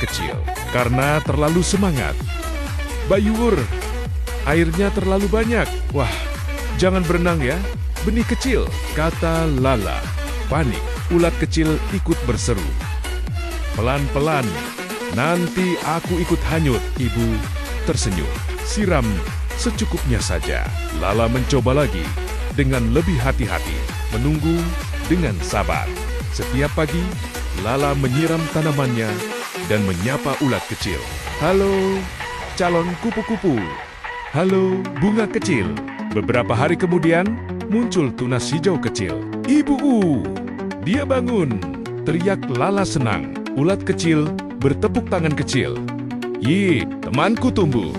kecil karena terlalu semangat. Bayur, airnya terlalu banyak. Wah, jangan berenang ya, benih kecil, kata Lala. Panik, ulat kecil ikut berseru. Pelan-pelan, nanti aku ikut hanyut, Ibu tersenyum. Siram secukupnya saja. Lala mencoba lagi dengan lebih hati-hati, menunggu dengan sabar. Setiap pagi, Lala menyiram tanamannya dan menyapa ulat kecil. Halo, calon kupu-kupu. Halo, bunga kecil. Beberapa hari kemudian, muncul tunas hijau kecil. Ibu, dia bangun, teriak Lala senang. Ulat kecil bertepuk tangan kecil. Ye, temanku tumbuh.